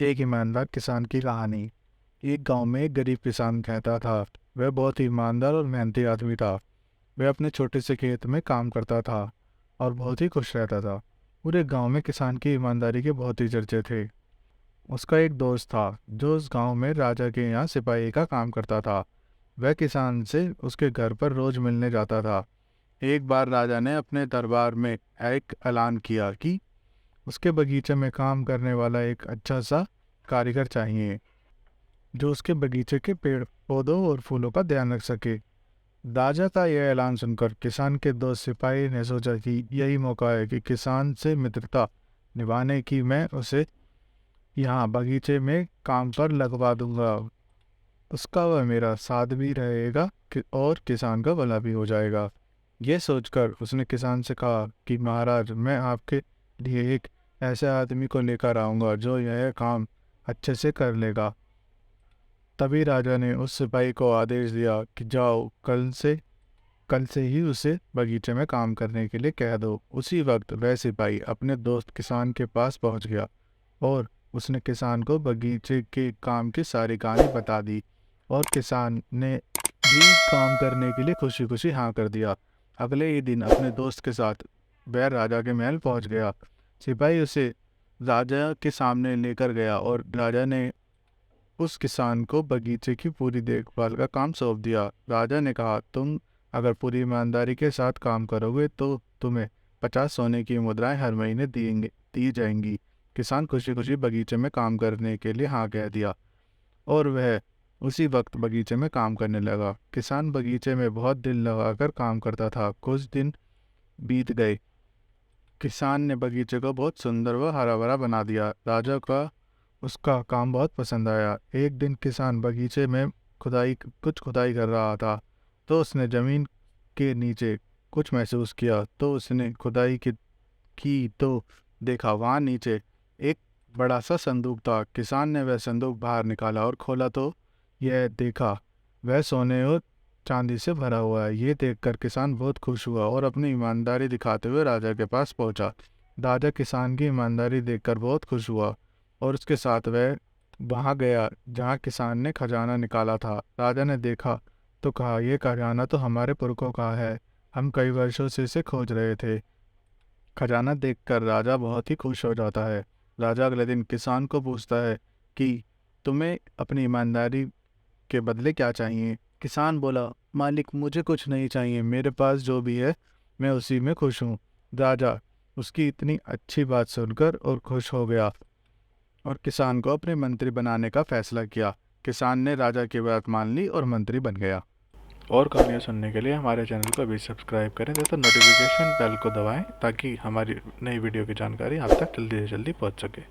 एक ईमानदार किसान की कहानी। एक गांव में एक गरीब किसान रहता था। वह बहुत ही ईमानदार और मेहनती आदमी था। वह अपने छोटे से खेत में काम करता था और बहुत ही खुश रहता था। पूरे गांव में किसान की ईमानदारी के बहुत ही चर्चे थे। उसका एक दोस्त था जो उस गांव में राजा के यहाँ सिपाही का काम करता था। वह किसान से उसके घर पर रोज मिलने जाता था। एक बार राजा ने अपने दरबार में एक ऐलान किया कि उसके बगीचे में काम करने वाला एक अच्छा सा कारीगर चाहिए जो उसके बगीचे के पेड़ पौधों और फूलों का ध्यान रख सके। राजा का यह ऐलान सुनकर किसान के दोस्त सिपाही ने सोचा कि यही मौका है कि किसान से मित्रता निभाने की। मैं उसे यहाँ बगीचे में काम पर लगवा दूंगा। उसका वह मेरा साथ भी रहेगा और किसान का भला भी हो जाएगा। यह सोचकर उसने किसान से कहा कि महाराज, मैं आपके लिए एक ऐसे आदमी को लेकर आऊँगा जो यह काम अच्छे से कर लेगा। तभी राजा ने उस सिपाही को आदेश दिया कि जाओ, कल से ही उसे बगीचे में काम करने के लिए कह दो। उसी वक्त वह सिपाही अपने दोस्त किसान के पास पहुंच गया और उसने किसान को बगीचे के काम की सारी कहानी बता दी। और किसान ने भी काम करने के लिए खुशी खुशी हाँ कर दिया। अगले ही दिन अपने दोस्त के साथ वह राजा के महल पहुंच गया। सिपाही उसे राजा के सामने लेकर गया और राजा ने उस किसान को बगीचे की पूरी देखभाल का काम सौंप दिया। राजा ने कहा, तुम अगर पूरी ईमानदारी के साथ काम करोगे तो तुम्हें 50 सोने की मुद्राएं हर महीने दी जाएंगी। किसान खुशी खुशी बगीचे में काम करने के लिए हाँ कह दिया और वह उसी वक्त बगीचे में काम करने लगा। किसान बगीचे में बहुत दिल लगाकर काम करता था। कुछ दिन बीत गए। किसान ने बगीचे को बहुत सुंदर व हरा भरा बना दिया। राजा का उसका काम बहुत पसंद आया। एक दिन किसान बगीचे में कुछ खुदाई कर रहा था तो उसने जमीन के नीचे कुछ महसूस किया। तो उसने खुदाई की तो देखा वहाँ नीचे एक बड़ा सा संदूक था। किसान ने वह संदूक बाहर निकाला और खोला तो यह देखा वह सोने और चांदी से भरा हुआ है। ये देखकर किसान बहुत खुश हुआ और अपनी ईमानदारी दिखाते हुए राजा के पास पहुंचा। राजा किसान की ईमानदारी देखकर बहुत खुश हुआ और उसके साथ वह वहां गया जहां किसान ने खजाना निकाला था। राजा ने देखा तो कहा, यह खजाना तो हमारे पुरखों का है। हम कई वर्षों से इसे खोज रहे थे। खजाना देखकर राजा बहुत ही खुश हो जाता है। राजा अगले दिन किसान को पूछता है कि तुम्हें अपनी ईमानदारी के बदले क्या चाहिए। किसान बोला, मालिक, मुझे कुछ नहीं चाहिए। मेरे पास जो भी है मैं उसी में खुश हूँ। राजा उसकी इतनी अच्छी बात सुनकर और खुश हो गया और किसान को अपने मंत्री बनाने का फैसला किया। किसान ने राजा की बात मान ली और मंत्री बन गया। और कहानियाँ सुनने के लिए हमारे चैनल को भी सब्सक्राइब करें तथा नोटिफिकेशन बेल को दबाएं ताकि हमारी नई वीडियो की जानकारी आप तक जल्दी से जल्दी पहुंच सके।